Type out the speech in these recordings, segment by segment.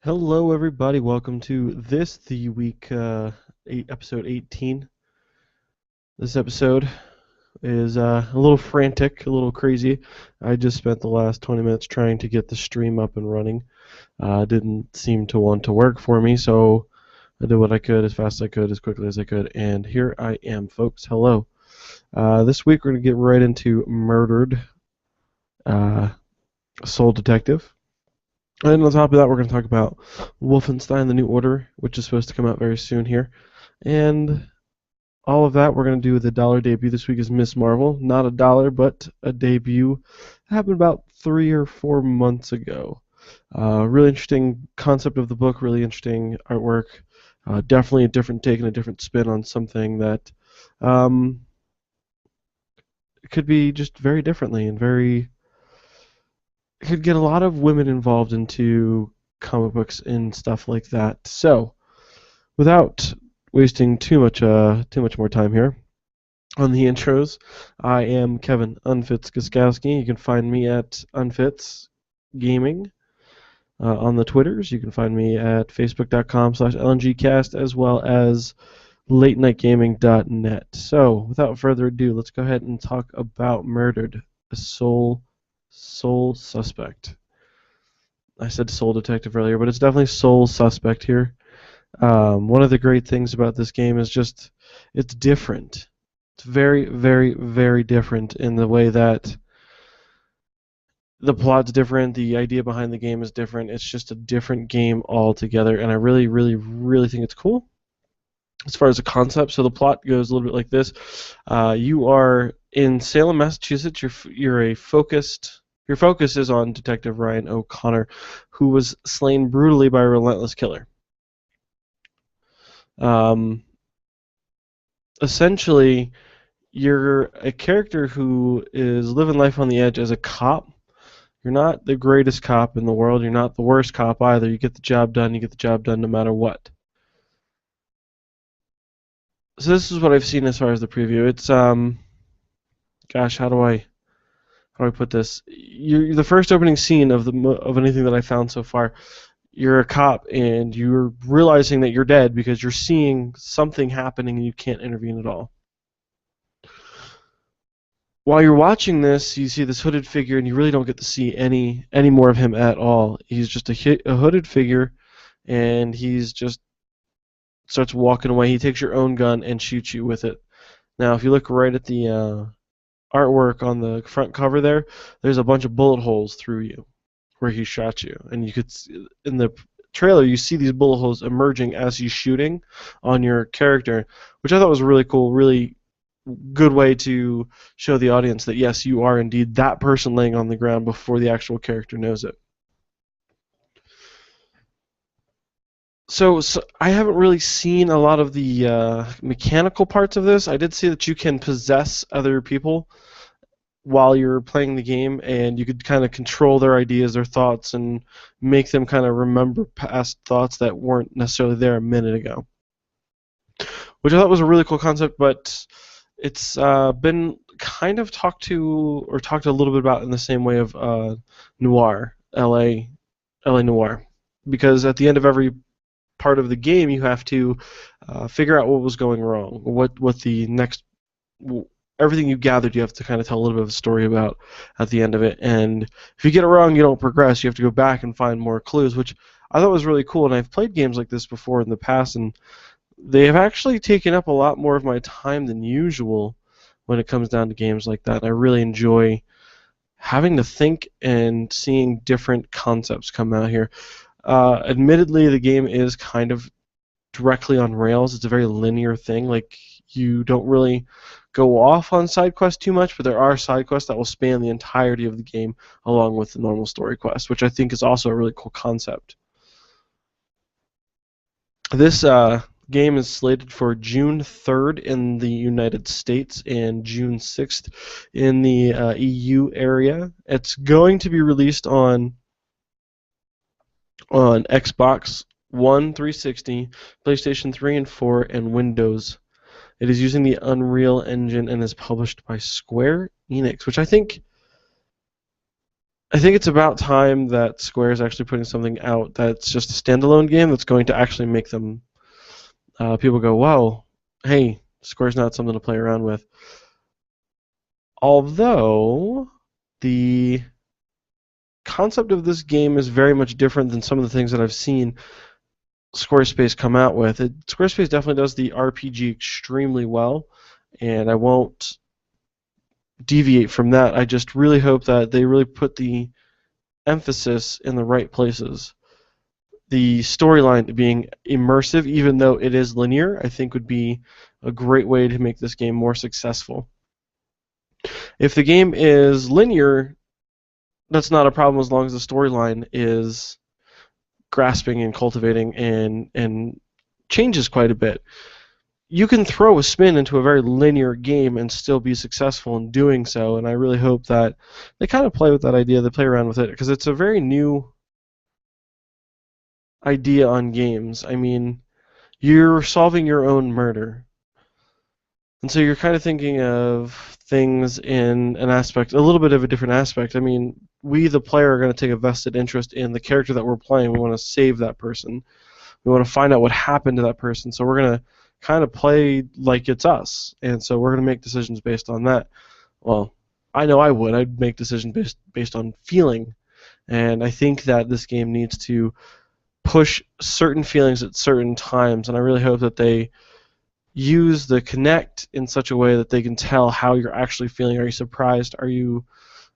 Hello, everybody. Welcome to the week episode 18. This episode is a little frantic, a little crazy. I just spent the last 20 minutes trying to get the stream up and running. Didn't seem to want to work for me, so I did what I could as fast as I could, as quickly as I could, and here I am, folks. Hello. This week we're going to get right into Murdered, uh, Soul Detective. And on top of that, we're going to talk about Wolfenstein: The New Order, which is supposed to come out very soon here. And all of that, we're going to do the dollar debut this week is Miss Marvel. Not a dollar, but a debut. It happened about 3 or 4 months ago. Really interesting concept of the book, really interesting artwork. Definitely a different take and a different spin on something that could be just very differently and very could get a lot of women involved into comic books and stuff like that. So, without wasting too much more time here on the intros, I am Kevin Unfits Gaskowski. You can find me at Unfits Gaming on the Twitters. You can find me at facebook.com/LNGcast as well as latenightgaming.net. So, without further ado, let's go ahead and talk about Murdered, a Soul Suspect. I said Soul Detective earlier, but it's definitely Soul Suspect here. One of the great things about this game is just it's different. It's very, very, very different in the way that the plot's different, the idea behind the game is different. It's just a different game altogether, and I really, really, really think it's cool as far as the concept. So the plot goes a little bit like this: you are in Salem, Massachusetts. Your focus is on Detective Ryan O'Connor, who was slain brutally by a relentless killer. Essentially, you're a character who is living life on the edge as a cop. You're not the greatest cop in the world. You're not the worst cop either. You get the job done. You get the job done no matter what. So this is what I've seen as far as the preview. It's gosh, how do I put this? You're the first opening scene of anything that I found so far. You're a cop and you're realizing that you're dead because you're seeing something happening and you can't intervene at all. While you're watching this, you see this hooded figure and you really don't get to see any more of him at all. He's just a hooded figure, and he's just starts walking away. He takes your own gun and shoots you with it. Now, if you look right at the artwork on the front cover there's a bunch of bullet holes through you where he shot you, and you could see, in the trailer you see these bullet holes emerging as he's shooting on your character, which I thought was really cool, really good way to show the audience that yes, you are indeed that person laying on the ground before the actual character knows it. So I haven't really seen a lot of the mechanical parts of this. I did see that you can possess other people while you're playing the game, and you could kind of control their ideas, their thoughts, and make them kind of remember past thoughts that weren't necessarily there a minute ago. Which I thought was a really cool concept, but it's been kind of talked a little bit about in the same way of Noir, LA Noir. Because at the end of every part of the game, you have to figure out what was going wrong, what the next everything you gathered, you have to kind of tell a little bit of a story about at the end of it. And if you get it wrong, you don't progress. You have to go back and find more clues, which I thought was really cool. And I've played games like this before in the past, and they have actually taken up a lot more of my time than usual when it comes down to games like that. And I really enjoy having to think and seeing different concepts come out here. Admittedly, the game is kind of directly on rails. It's a very linear thing. Like, you don't really go off on side quests too much, but there are side quests that will span the entirety of the game along with the normal story quest, which I think is also a really cool concept. This game is slated for June 3rd in the United States and June 6th in the EU area. It's going to be released on Xbox One, 360, PlayStation 3 and 4, and Windows. It is using the Unreal Engine and is published by Square Enix, which I think I think it's about time that Square is actually putting something out that's just a standalone game that's going to actually make them people go, wow, hey, Square's not something to play around with. Although the concept of this game is very much different than some of the things that I've seen Squarespace come out with. Squarespace definitely does the RPG extremely well, and I won't deviate from that. I just really hope that they really put the emphasis in the right places. The storyline being immersive, even though it is linear, I think would be a great way to make this game more successful. If the game is linear, that's not a problem as long as the storyline is grasping and cultivating and changes quite a bit. You can throw a spin into a very linear game and still be successful in doing so, and I really hope that they kind of play with that idea, they play around with it, because it's a very new idea on games. I mean, you're solving your own murder. And so you're kind of thinking of things in an aspect, a little bit of a different aspect. I mean, we, the player, are going to take a vested interest in the character that we're playing. We want to save that person. We want to find out what happened to that person. So we're going to kind of play like it's us. And so we're going to make decisions based on that. Well, I know I would. I'd make decisions based on feeling. And I think that this game needs to push certain feelings at certain times. And I really hope that they use the Connect in such a way that they can tell how you're actually feeling. Are you surprised? Are you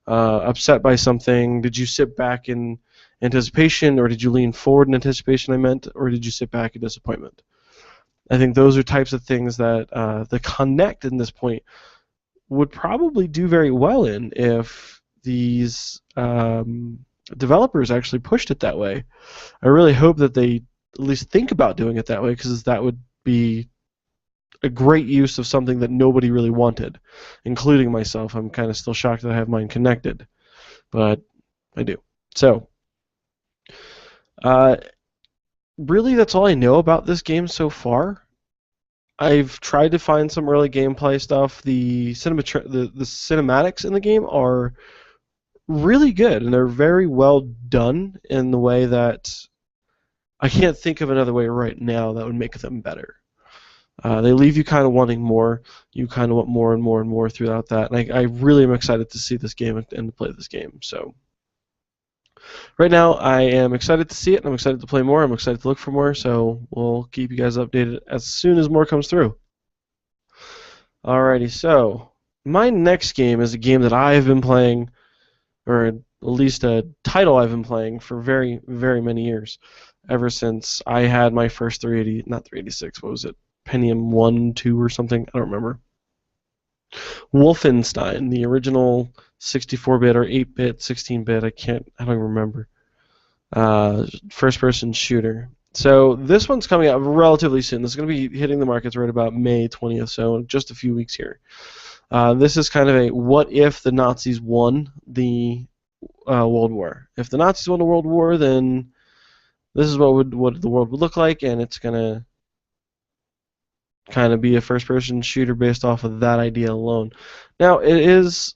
upset by something? Did you sit back in anticipation, or did you lean forward in anticipation, I meant, or did you sit back in disappointment? I think those are types of things that the Connect in this point would probably do very well in if these developers actually pushed it that way. I really hope that they at least think about doing it that way, because that would be a great use of something that nobody really wanted, including myself. I'm kind of still shocked that I have mine connected, but I do. So, uh, really, that's all I know about this game so far. I've tried to find some early gameplay stuff. The cinematics in the game are really good, and they're very well done in the way that I can't think of another way right now that would make them better. They leave you kind of wanting more. You kind of want more and more and more throughout that. And I really am excited to see this game and to play this game. So right now, I am excited to see it, and I'm excited to play more. I'm excited to look for more. So we'll keep you guys updated as soon as more comes through. Alrighty, so my next game is a game that I've been playing, or at least a title I've been playing for very, very many years. Ever since I had my first 380, not 386, what was it? Pentium 1, 2, or something. I don't remember. Wolfenstein, the original 64-bit or 8-bit, 16-bit. I don't even remember. First-person shooter. So this one's coming out relatively soon. This is going to be hitting the markets right about May 20th, so just a few weeks here. This is kind of a what if the Nazis won the World War. If the Nazis won the World War, then this is what the world would look like, and it's going to kind of be a first-person shooter based off of that idea alone. Now, it is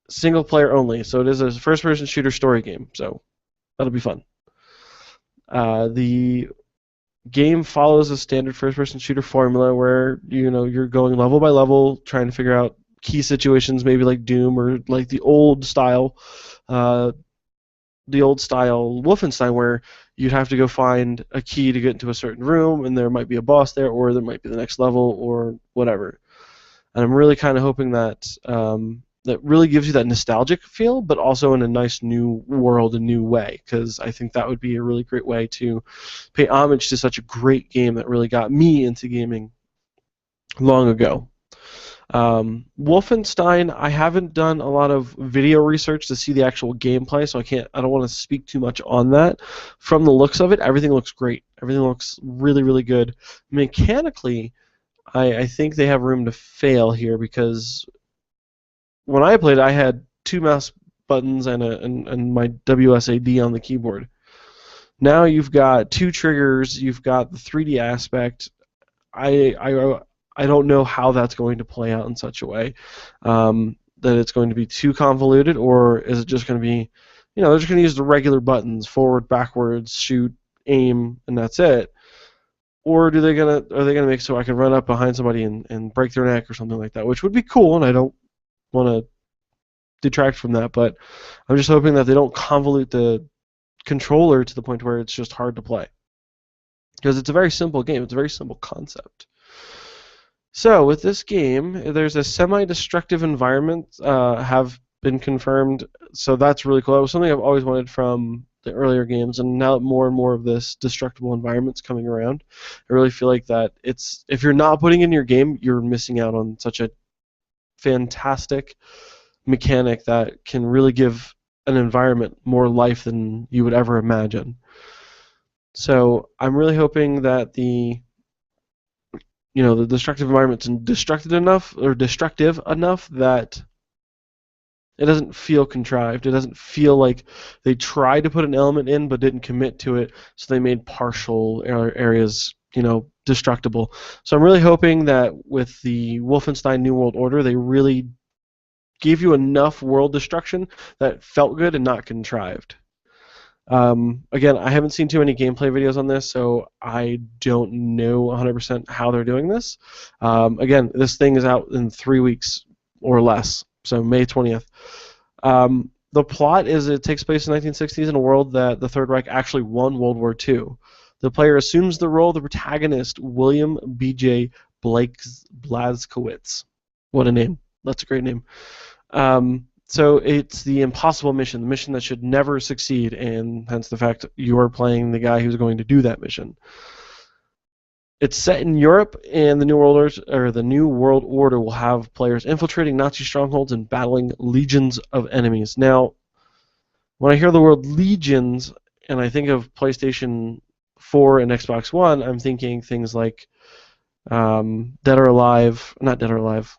single-player only, so it is a first-person shooter story game, so that'll be fun. The game follows a standard first-person shooter formula where you're going level by level, trying to figure out key situations, maybe like Doom or like the old style Wolfenstein, where you'd have to go find a key to get into a certain room, and there might be a boss there, or there might be the next level, or whatever. And I'm really kind of hoping that that really gives you that nostalgic feel, but also in a nice new world, a new way, because I think that would be a really great way to pay homage to such a great game that really got me into gaming long ago. Wolfenstein, I haven't done a lot of video research to see the actual gameplay, so I don't want to speak too much on that. From the looks of it, everything looks great. Everything looks really, really good. Mechanically, I think they have room to fail here, because when I played, I had 2 mouse buttons and my WSAD on the keyboard. Now you've got 2 triggers, you've got the 3D aspect. I don't know how that's going to play out in such a way that it's going to be too convoluted, or is it just going to be they're just going to use the regular buttons: forward, backwards, shoot, aim, and that's it. Or are they gonna make so I can run up behind somebody and break their neck or something like that, which would be cool, and I don't want to detract from that, but I'm just hoping that they don't convolute the controller to the point where it's just hard to play. Because it's a very simple game, it's a very simple concept. So with this game, there's a semi-destructive environment have been confirmed, so that's really cool. That was something I've always wanted from the earlier games, and now that more and more of this destructible environment's coming around, I really feel like that if you're not putting in your game, you're missing out on such a fantastic mechanic that can really give an environment more life than you would ever imagine. So I'm really hoping that the destructive environment's destructive enough that it doesn't feel contrived. It doesn't feel like they tried to put an element in but didn't commit to it, so they made partial areas, destructible. So I'm really hoping that with the Wolfenstein New World Order, they really gave you enough world destruction that felt good and not contrived. Again, I haven't seen too many gameplay videos on this, so I don't know 100% how they're doing this. Again, this thing is out in 3 weeks or less, so May 20th. The plot is it takes place in the 1960s in a world that the Third Reich actually won World War II. The player assumes the role of the protagonist, William B.J. Blazkowicz. What a name. That's a great name. So it's the impossible mission, the mission that should never succeed, and hence the fact you are playing the guy who's going to do that mission. It's set in Europe, and the New World Order will have players infiltrating Nazi strongholds and battling legions of enemies. Now, when I hear the word legions and I think of PlayStation 4 and Xbox One, I'm thinking things like Dead or Alive, not Dead or Alive.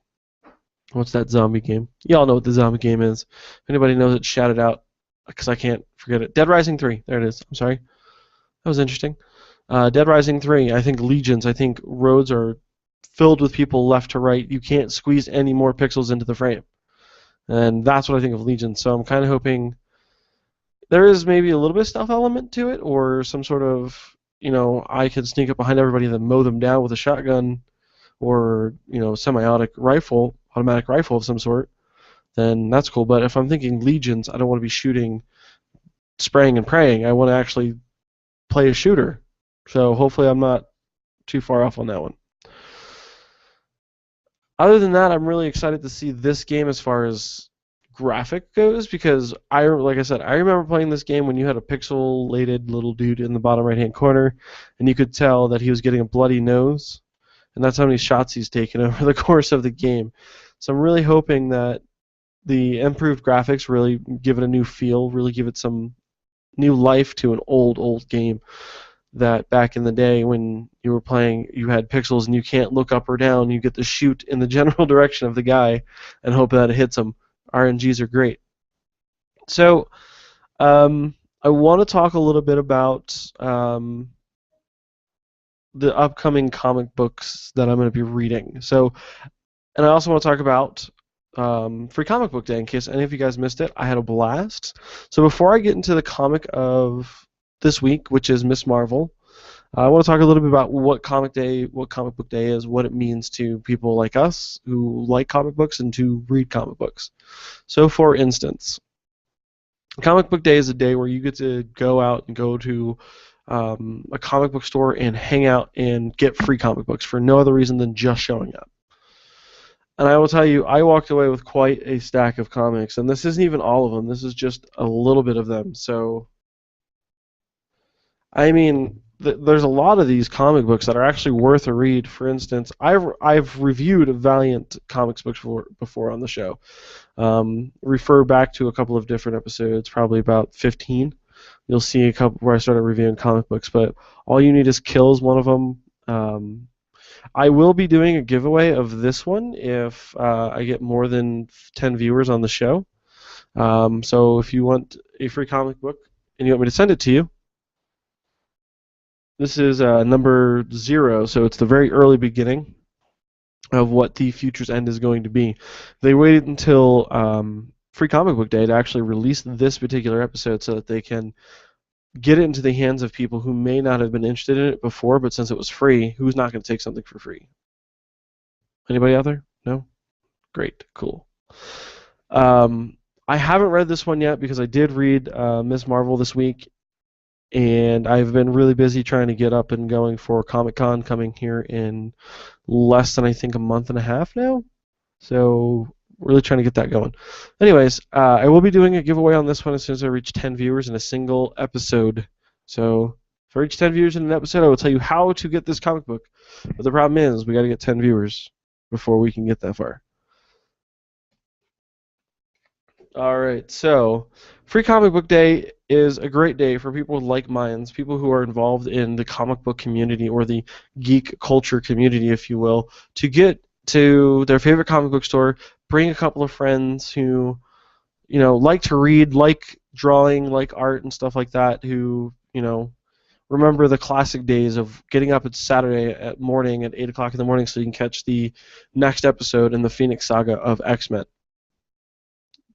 What's that zombie game? Y'all know what the zombie game is. If anybody knows it, shout it out, because I can't forget it. Dead Rising 3. There it is. I'm sorry. That was interesting. Dead Rising 3. I think legions. I think roads are filled with people left to right. You can't squeeze any more pixels into the frame. And that's what I think of legions. So I'm kind of hoping there is maybe a little bit of stealth element to it, or some sort of, I could sneak up behind everybody and then mow them down with a shotgun or, semi-automatic rifle of some sort, then that's cool. But if I'm thinking legions, I don't want to be shooting, spraying and praying. I want to actually play a shooter. So hopefully I'm not too far off on that one. Other than that, I'm really excited to see this game as far as graphic goes, because like I said, I remember playing this game when you had a pixelated little dude in the bottom right-hand corner, and you could tell that he was getting a bloody nose, and that's how many shots he's taken over the course of the game. So I'm really hoping that the improved graphics really give it a new feel, really give it some new life to an old game that back in the day when you were playing, you had pixels and you can't look up or down. You get to shoot in the general direction of the guy and hope that it hits him. RNGs are great. So I want to talk a little bit about the upcoming comic books that I'm going to be reading. So, and I also want to talk about Free Comic Book Day, in case any of you guys missed it. I had a blast. So before I get into the comic of this week, which is Miss Marvel, I want to talk a little bit about what Comic Book Day is, what it means to people like us who like comic books and to read comic books. So for instance, Comic Book Day is a day where you get to go out and go to a comic book store and hang out and get free comic books for no other reason than just showing up. And I will tell you, I walked away with quite a stack of comics, and this isn't even all of them. This is just a little bit of them. So, I mean, there's a lot of these comic books that are actually worth a read. For instance, I've reviewed Valiant comics books before on the show. Refer back to a couple of different episodes, probably about 15. You'll see a couple where I started reviewing comic books, but All You Need Is Kill is one of them. I will be doing a giveaway of this one if I get more than 10 viewers on the show. So if you want a free comic book and you want me to send it to you, this is number 0, so it's the very early beginning of what the Future's End is going to be. They waited until Free Comic Book Day to actually release this particular episode so that they can get it into the hands of people who may not have been interested in it before, but since it was free, who's not going to take something for free? Anybody out there? No? Great. Cool. I haven't read this one yet because I did read Ms. Marvel this week, and I've been really busy trying to get up and going for Comic-Con coming here in less than, I think, a month and a half now. So really trying to get that going. Anyways, I will be doing a giveaway on this one as soon as I reach 10 viewers in a single episode. So if I reach 10 viewers in an episode, I will tell you how to get this comic book. But the problem is we got to get 10 viewers before we can get that far. All right, so Free Comic Book Day is a great day for people with like minds, people who are involved in the comic book community or the geek culture community, if you will, to get to their favorite comic book store, bring a couple of friends who, like to read, like drawing, like art and stuff like that, who, remember the classic days of getting up at Saturday at morning at 8 o'clock in the morning so you can catch the next episode in the Phoenix Saga of X-Men.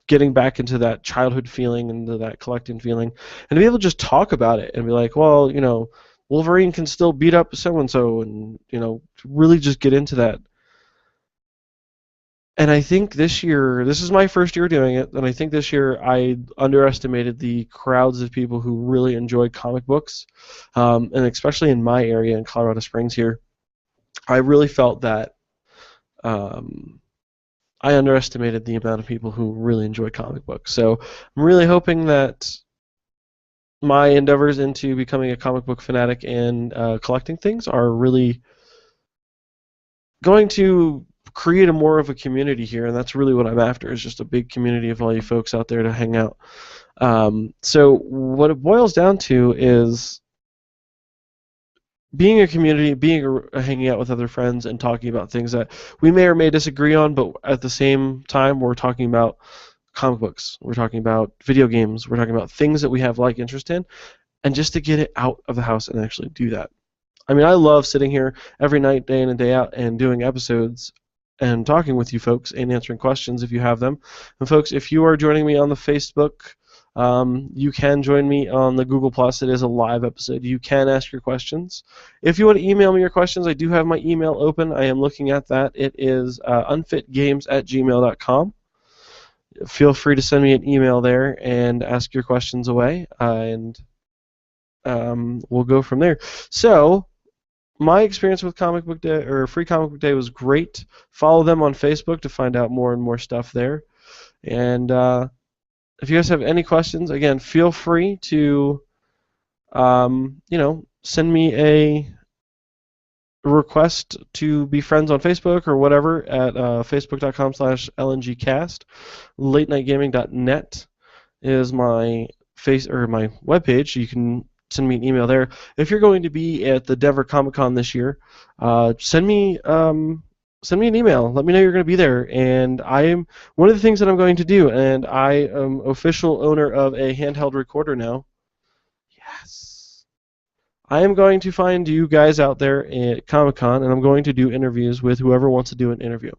Getting back into that childhood feeling, into that collecting feeling, and to be able to just talk about it and be like, well, Wolverine can still beat up so-and-so, and, really just get into that. And I think this year, this is my first year doing it, and I think this year I underestimated the crowds of people who really enjoy comic books, and especially in my area in Colorado Springs here, I really felt that I underestimated the amount of people who really enjoy comic books. So I'm really hoping that my endeavors into becoming a comic book fanatic and collecting things are really going to create more of a community here, and that's really what I'm after, is just a big community of all you folks out there to hang out. So what it boils down to is being a community, hanging out with other friends and talking about things that we may or may disagree on, but at the same time we're talking about comic books, we're talking about video games, we're talking about things that we have like interest in, and just to get it out of the house and actually do that. I mean, I love sitting here every night, day in and day out, and doing episodes and talking with you folks and answering questions if you have them. And folks, if you are joining me on the Facebook, you can join me on the Google+. It is a live episode. You can ask your questions. If you want to email me your questions, I do have my email open. I am looking at that. It is unfitgames@gmail.com. Feel free to send me an email there and ask your questions away, and we'll go from there. So my experience with Comic Book Day or Free Comic Book Day was great. Follow them on Facebook to find out more and more stuff there. And if you guys have any questions, again, feel free to, send me a request to be friends on Facebook or whatever at facebook.com/lngcast. latenightgaming.net is my my webpage. You can send me an email there. If you're going to be at the Denver Comic Con this year, send me an email. Let me know you're going to be there. And one of the things that I'm going to do, and I am official owner of a handheld recorder now. Yes. I am going to find you guys out there at Comic Con, and I'm going to do interviews with whoever wants to do an interview.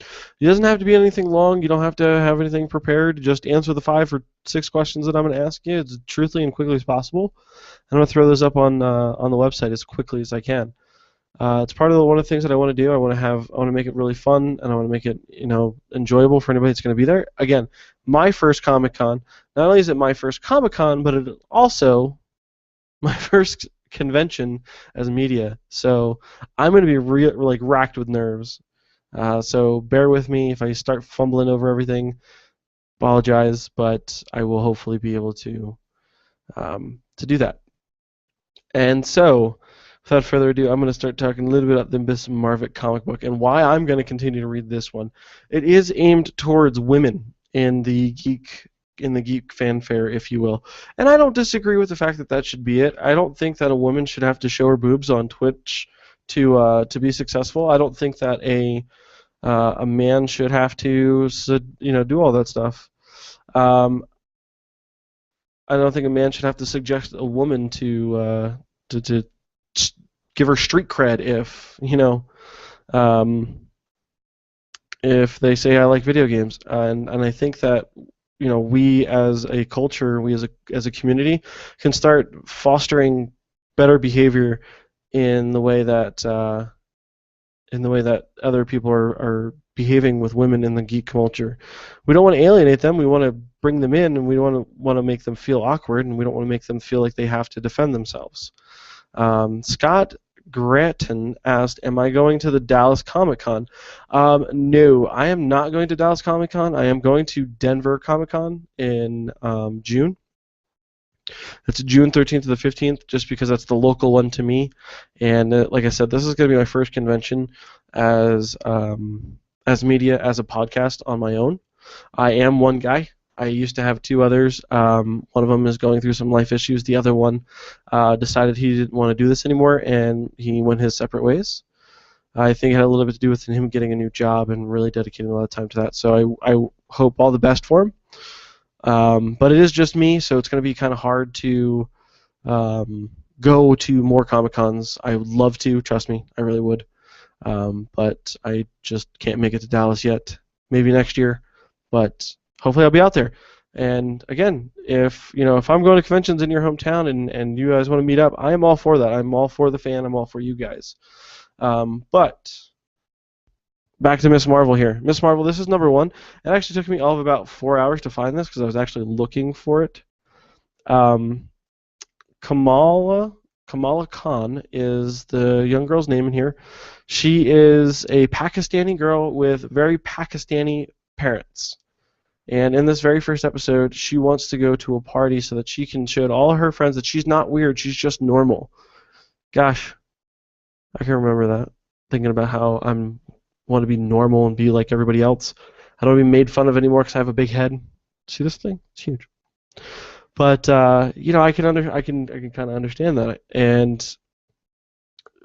It doesn't have to be anything long. You don't have to have anything prepared. Just answer the 5 or 6 questions that I'm going to ask you as truthfully and quickly as possible. I'm going to throw those up on the website as quickly as I can. It's part of one of the things that I want to do. I want to make it really fun, and I want to make it enjoyable for anybody that's going to be there. Again, my first Comic-Con. Not only is it my first Comic-Con, but it also my first convention as media. So I'm going to be racked with nerves. So bear with me if I start fumbling over everything. Apologize, but I will hopefully be able to do that. And so, without further ado, I'm going to start talking a little bit about the Miss Marvick comic book and why I'm going to continue to read this one. It is aimed towards women in the geek fanfare, if you will. And I don't disagree with the fact that that should be it. I don't think that a woman should have to show her boobs on Twitch to be successful. I don't think that a man should have to do all that stuff. I don't think a man should have to suggest a woman to give her street cred if if they say I like video games, and I think that we as a culture, we as a community, can start fostering better behavior in the way that other people are behaving with women in the geek culture. We don't want to alienate them. We want to bring them in, and we want to make them feel awkward, and we don't want to make them feel like they have to defend themselves. Scott Gratton asked, "Am I going to the Dallas Comic Con?" No, I am not going to Dallas Comic Con. I am going to Denver Comic Con in June. It's June 13th to the 15th, just because that's the local one to me. And like I said, this is going to be my first convention as media, as a podcast on my own. I am one guy. I used to have two others. One of them is going through some life issues. The other one decided he didn't want to do this anymore, and he went his separate ways. I think it had a little bit to do with him getting a new job and really dedicating a lot of time to that. So I hope all the best for him. But it is just me, so it's going to be kind of hard to go to more Comic Cons. I would love to, trust me, I really would. But I just can't make it to Dallas yet. Maybe next year, but hopefully I'll be out there. And again, if I'm going to conventions in your hometown and you guys want to meet up, I am all for that. I'm all for the fan. I'm all for you guys. But back to Miss Marvel here. Miss Marvel, this is number one. It actually took me all of about 4 hours to find this because I was actually looking for it. Kamala Khan is the young girl's name in here. She is a Pakistani girl with very Pakistani parents. And in this very first episode, she wants to go to a party so that she can show to all her friends that she's not weird, she's just normal. Gosh, I can remember that. Thinking about how I want to be normal and be like everybody else. I don't want to be made fun of anymore because I have a big head. See this thing? It's huge. But I can kind of understand that. And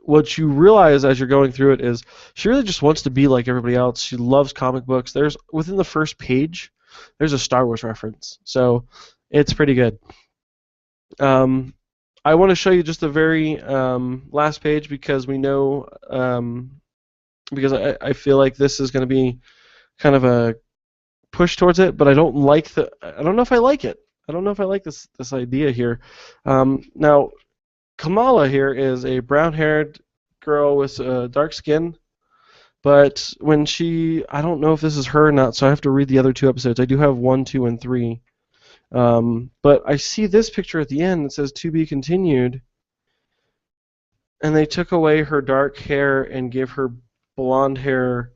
what you realize as you're going through it is she really just wants to be like everybody else. She loves comic books. There's within the first page, there's a Star Wars reference, so it's pretty good. I want to show you just the very last page because we know because I feel like this is going to be kind of a push towards it, but I don't know if I like it. I don't know if I like this idea here. Now, Kamala here is a brown-haired girl with dark skin, but I don't know if this is her or not, so I have to read the other two episodes. I do have 1, 2, and 3. But I see this picture at the end that says "To be continued," and they took away her dark hair and gave her blonde hair,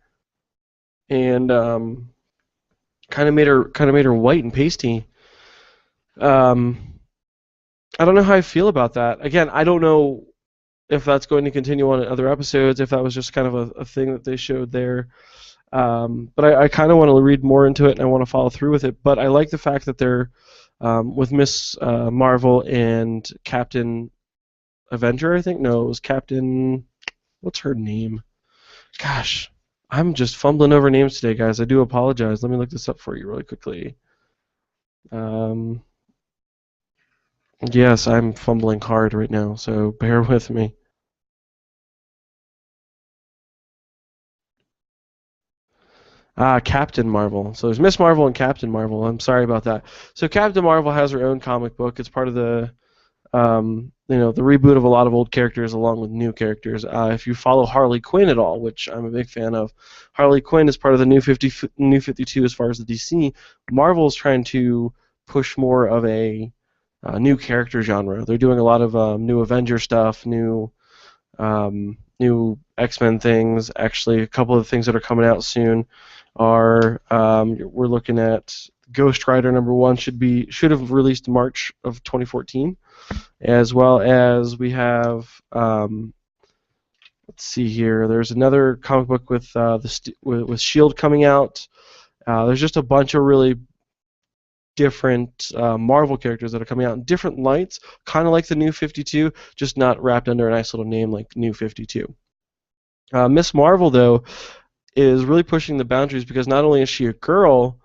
and kind of made her white and pasty. I don't know how I feel about that. Again, I don't know if that's going to continue on in other episodes, if that was just kind of a thing that they showed there. But I kind of want to read more into it, and I want to follow through with it. But I like the fact that they're with Miss Marvel and Captain Avenger, I think. No, it was Captain... What's her name? Gosh, I'm just fumbling over names today, guys. I do apologize. Let me look this up for you really quickly. Yes, I'm fumbling hard right now, so bear with me. Captain Marvel. So there's Miss Marvel and Captain Marvel. I'm sorry about that. So Captain Marvel has her own comic book. It's part of the the reboot of a lot of old characters along with new characters. If you follow Harley Quinn at all, which I'm a big fan of, Harley Quinn is part of the New 52 as far as the DC. Marvel's trying to push more of a new character genre. They're doing a lot of new Avenger stuff, new X-Men things. Actually, a couple of the things that are coming out soon are we're looking at Ghost Rider #1 should have released March of 2014, as well as we have let's see here. There's another comic book with with Shield coming out. There's just a bunch of really different Marvel characters that are coming out in different lights, kind of like the New 52, just not wrapped under a nice little name like New 52. Miss Marvel, though, is really pushing the boundaries because not only is she a girl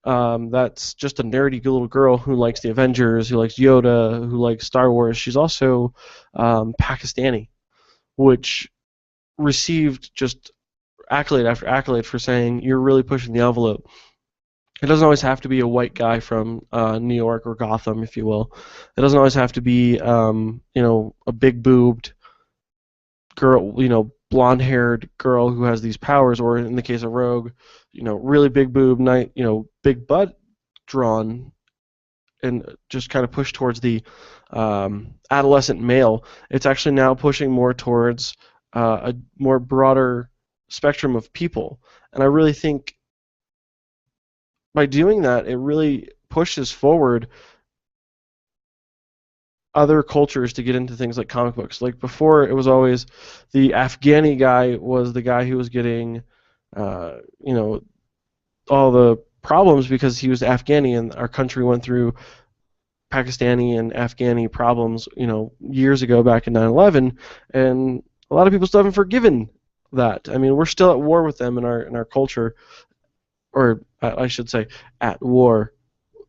that's just a nerdy little girl who likes the Avengers, who likes Yoda, who likes Star Wars, she's also Pakistani, which received just accolade after accolade for saying you're really pushing the envelope. It doesn't always have to be a white guy from New York or Gotham, if you will. It doesn't always have to be, a big boobed girl, blonde haired girl who has these powers, or in the case of Rogue, really big boob, big butt drawn, and just kind of pushed towards the adolescent male. It's actually now pushing more towards a more broader spectrum of people. And I really think by doing that, it really pushes forward other cultures to get into things like comic books. Like before, it was always the Afghani guy was the guy who was getting, uh, you know, all the problems because he was Afghani, and our country went through Pakistani and Afghani problems, years ago back in 9/11, and a lot of people still haven't forgiven that. I mean, we're still at war with them in our culture, or I should say, at war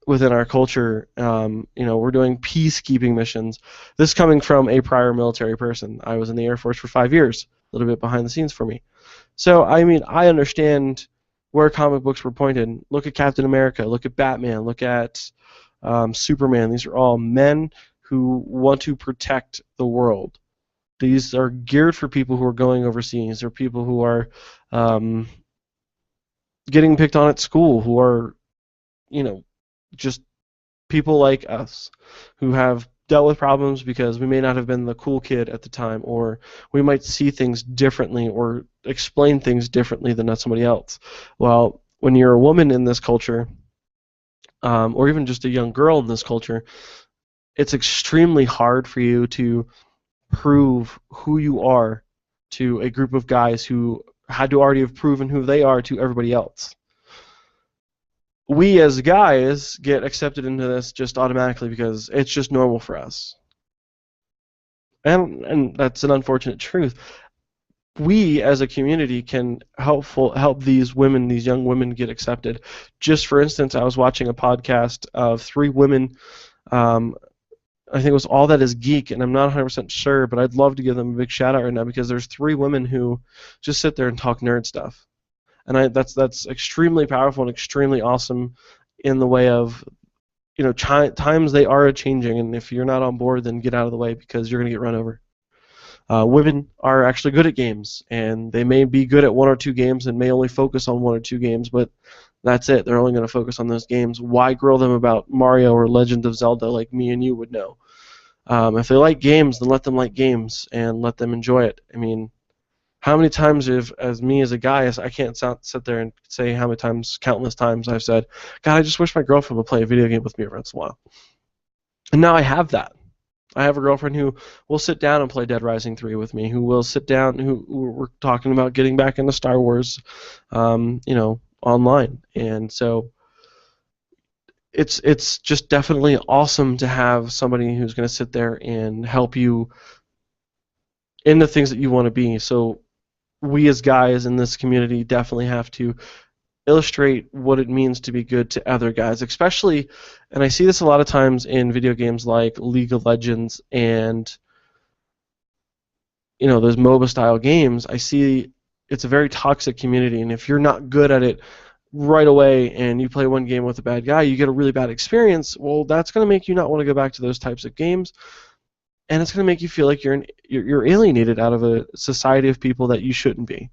within our culture. We're doing peacekeeping missions. This coming from a prior military person. I was in the Air Force for 5 years, a little bit behind the scenes for me. So, I mean, I understand where comic books were pointed. Look at Captain America, look at Batman, look at Superman. These are all men who want to protect the world. These are geared for people who are going overseas, or people who are getting picked on at school, who are, just people like us who have dealt with problems because we may not have been the cool kid at the time, or we might see things differently or explain things differently than somebody else. Well, when you're a woman in this culture, or even just a young girl in this culture, it's extremely hard for you to prove who you are to a group of guys who had to already have proven who they are to everybody else. We as guys get accepted into this just automatically because it's just normal for us. And that's an unfortunate truth. We as a community can help these women, these young women, get accepted. Just for instance, I was watching a podcast of 3 women. I think it was All That Is Geek, and I'm not 100% sure, but I'd love to give them a big shout out right now because there's 3 women who just sit there and talk nerd stuff. And that's extremely powerful and extremely awesome in the way of, times they are changing, and if you're not on board, then get out of the way because you're going to get run over. Women are actually good at games, and they may be good at 1 or 2 games and may only focus on 1 or 2 games, but that's it. They're only going to focus on those games. Why grill them about Mario or Legend of Zelda like me and you would know? If they like games, then let them like games and let them enjoy it. I mean, how many times, as me as a guy, I can't sit there and say how many times, countless times I've said, God, I just wish my girlfriend would play a video game with me every once in a while. And now I have that. I have a girlfriend who will sit down and play Dead Rising 3 with me, who will sit down, who we're talking about getting back into Star Wars, online. And so it's just definitely awesome to have somebody who's going to sit there and help you in the things that you want to be. So we as guys in this community definitely have to illustrate what it means to be good to other guys, especially, and I see this a lot of times in video games like League of Legends and those MOBA style games. I see it's a very toxic community, and if you're not good at it right away and you play one game with a bad guy, you get a really bad experience. Well, that's going to make you not want to go back to those types of games, and it's going to make you feel like you're alienated out of a society of people that you shouldn't be.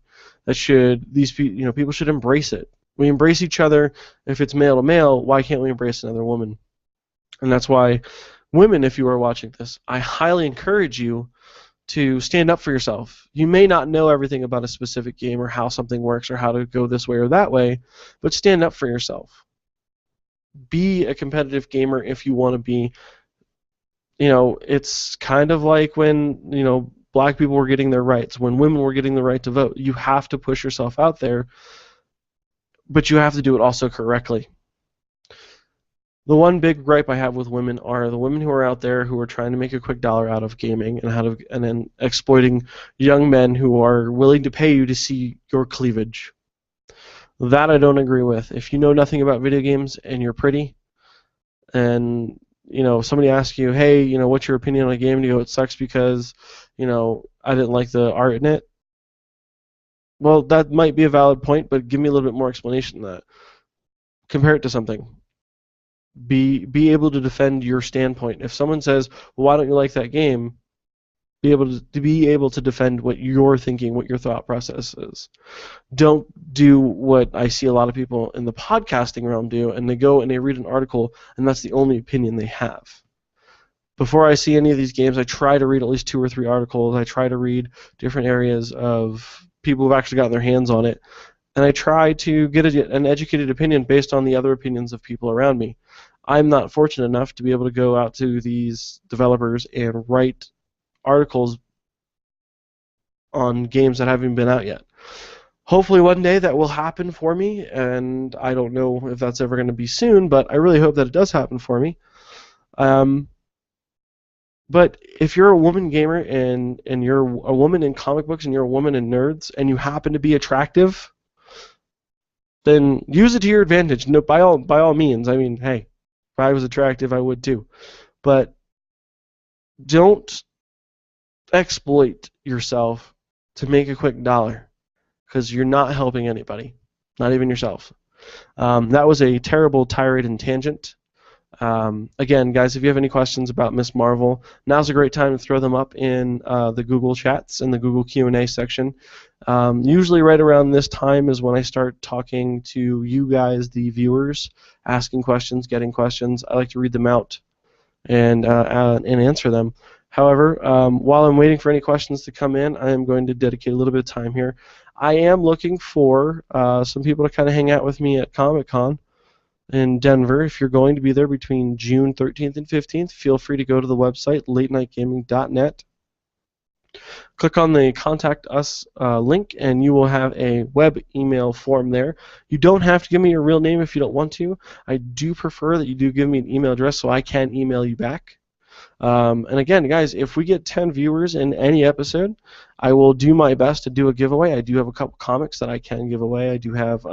People should embrace it. We embrace each other. If it's male to male, why can't we embrace another woman? And that's why, women, if you are watching this, I highly encourage you to stand up for yourself. You may not know everything about a specific game or how something works or how to go this way or that way, but stand up for yourself. Be a competitive gamer if you want to be. It's kind of like when, black people were getting their rights, when women were getting the right to vote. You have to push yourself out there, but you have to do it also correctly. The one big gripe I have with women are the women who are out there who are trying to make a quick dollar out of gaming and then exploiting young men who are willing to pay you to see your cleavage. That I don't agree with. If you know nothing about video games and you're pretty, and somebody asks you, hey, what's your opinion on a game? And you go, it sucks because, I didn't like the art in it. Well, that might be a valid point, but give me a little bit more explanation than that. Compare it to something. Be able to defend your standpoint. If someone says, "Well, why don't you like that game?" Be able to defend what you're thinking, what your thought process is. Don't do what I see a lot of people in the podcasting realm do, and they go and they read an article, and that's the only opinion they have. Before I see any of these games, I try to read at least 2 or 3 articles. I try to read different areas of people who've actually gotten their hands on it, and I try to get an educated opinion based on the other opinions of people around me. I'm not fortunate enough to be able to go out to these developers and write articles on games that haven't been out yet. Hopefully one day that will happen for me, and I don't know if that's ever going to be soon, but I really hope that it does happen for me. But if you're a woman gamer and you're a woman in comic books and you're a woman in nerds and you happen to be attractive, then use it to your advantage. No, by all means. I mean, hey, if I was attractive, I would too. But don't exploit yourself to make a quick dollar, because you're not helping anybody, not even yourself. That was a terrible tirade and tangent. Again, guys, if you have any questions about Miss Marvel, now's a great time to throw them up in the Google chats, in the Google Q&A section. Usually right around this time is when I start talking to you guys, the viewers, asking questions, getting questions. I like to read them out and answer them. However, while I'm waiting for any questions to come in, I am going to dedicate a little bit of time here. I am looking for some people to kind of hang out with me at Comic-Con in Denver. If you're going to be there between June 13th and 15th, feel free to go to the website, latenightgaming.net. Click on the Contact Us link, and you will have a web email form there. You don't have to give me your real name if you don't want to. I do prefer that you do give me an email address so I can email you back. And again, guys, if we get 10 viewers in any episode, I will do my best to do a giveaway. I do have a couple comics that I can give away. I do have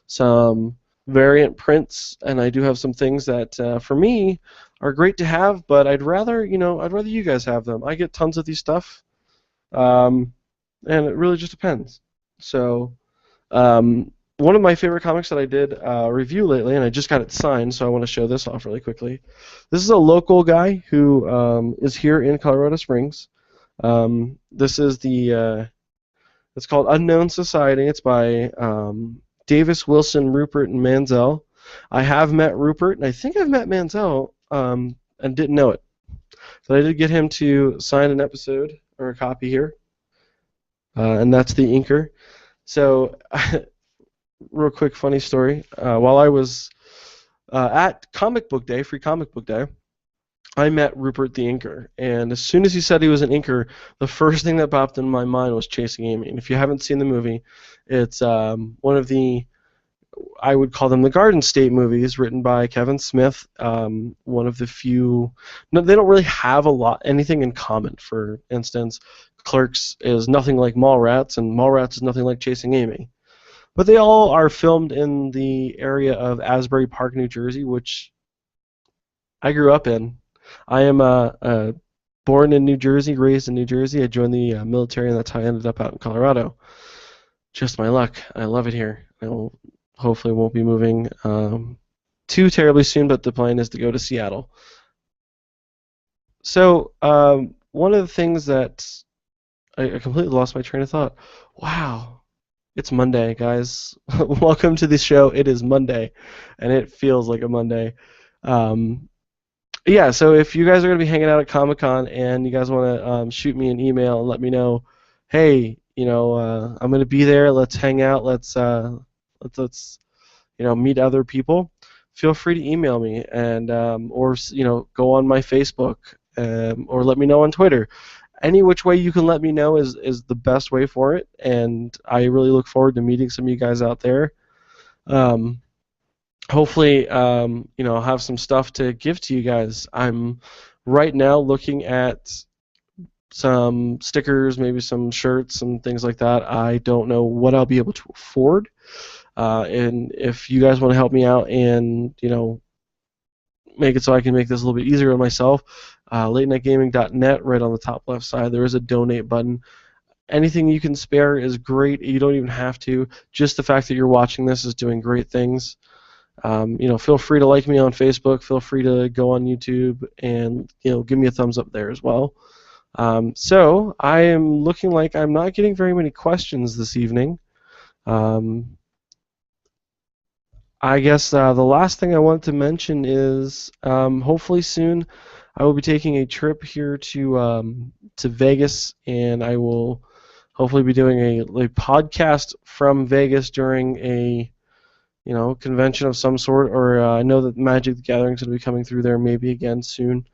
some variant prints, and I do have some things that for me are great to have, but I'd rather you guys have them. I get tons of these stuff, and it really just depends. So one of my favorite comics that I did review lately, and I just got it signed, so I want to show this off really quickly. This is a local guy who is here in Colorado Springs. This is it's called Unknown Society. It's by Davis, Wilson, Rupert, and Manzel. I have met Rupert, and I think I've met Manzel, and didn't know it. So I did get him to sign an episode, or a copy here, and that's the inker. So real quick funny story. While I was at Comic Book Day, Free Comic Book Day, I met Rupert the Inker, and as soon as he said he was an inker, the first thing that popped in my mind was Chasing Amy. And if you haven't seen the movie, it's one of the, I would call them the Garden State movies, written by Kevin Smith. One of the few, no, they don't really have anything in common. For instance, Clerks is nothing like Mallrats, and Mallrats is nothing like Chasing Amy. But they all are filmed in the area of Asbury Park, New Jersey, which I grew up in. I am born in New Jersey, raised in New Jersey. I joined the military, and that's how I ended up out in Colorado. Just my luck. I love it here. Hopefully won't be moving too terribly soon, but the plan is to go to Seattle. So one of the things that I completely lost my train of thought. Wow. It's Monday, guys. Welcome to the show. It is Monday, and it feels like a Monday. Yeah, so if you guys are going to be hanging out at Comic-Con and you guys want to shoot me an email and let me know, hey, I'm going to be there. Let's hang out. Let's meet other people. Feel free to email me and or go on my Facebook or let me know on Twitter. Any which way you can let me know is the best way for it, and I really look forward to meeting some of you guys out there. Hopefully, I'll have some stuff to give to you guys. I'm right now looking at some stickers, maybe some shirts, some things like that. I don't know what I'll be able to afford, and if you guys want to help me out and make it so I can make this a little bit easier on myself, latenightgaming.net, right on the top left side, there is a donate button. Anything you can spare is great. You don't even have to. Just the fact that you're watching this is doing great things. Feel free to like me on Facebook. Feel free to go on YouTube and give me a thumbs up there as well. So I am looking like I'm not getting very many questions this evening. I guess the last thing I want to mention is hopefully soon I will be taking a trip here to Vegas, and I will hopefully be doing a podcast from Vegas during a convention of some sort. Or I know that Magic the Gathering is going to be coming through there maybe again soon,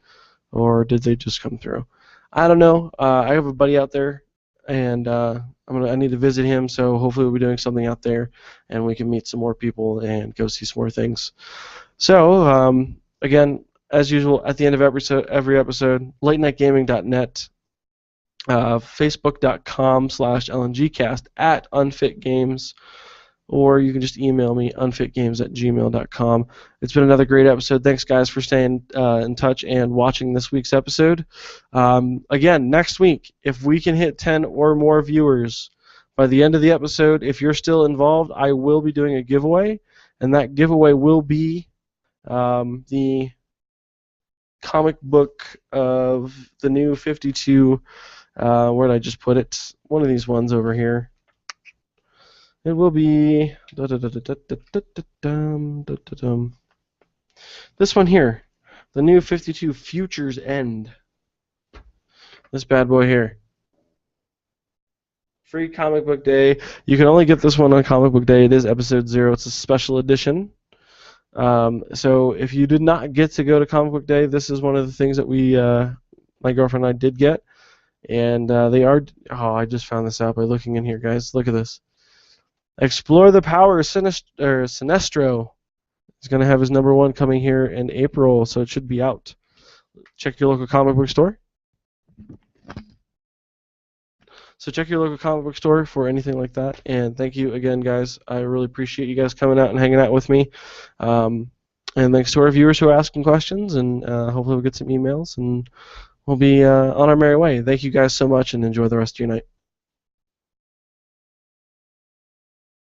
or did they just come through? I don't know. I have a buddy out there, and I need to visit him. So hopefully we'll be doing something out there, and we can meet some more people and go see some more things. So again, as usual, at the end of every episode, latenightgaming.net, facebook.com/LNGcast, @unfitgames, or you can just email me, unfitgames@gmail.com. It's been another great episode. Thanks, guys, for staying in touch and watching this week's episode. Again, next week, if we can hit 10 or more viewers by the end of the episode, if you're still involved, I will be doing a giveaway, and that giveaway will be the comic book of the new 52. Where did I just put it? One of these ones over here. It will be this one here, the new 52 Futures End. This bad boy here. Free Comic Book Day. You can only get this one on Comic Book Day. It is episode 0. It's a special edition. So if you did not get to go to Comic Book Day, this is one of the things that my girlfriend and I did get. And they are... Oh, I just found this out by looking in here, guys. Look at this. Explore the Power Sinestro. He's going to have his #1 coming here in April, so it should be out. Check your local comic book store. So check your local comic book store for anything like that. And thank you again, guys. I really appreciate you guys coming out and hanging out with me. And thanks to our viewers who are asking questions. And hopefully we'll get some emails. And we'll be on our merry way. Thank you guys so much, and enjoy the rest of your night.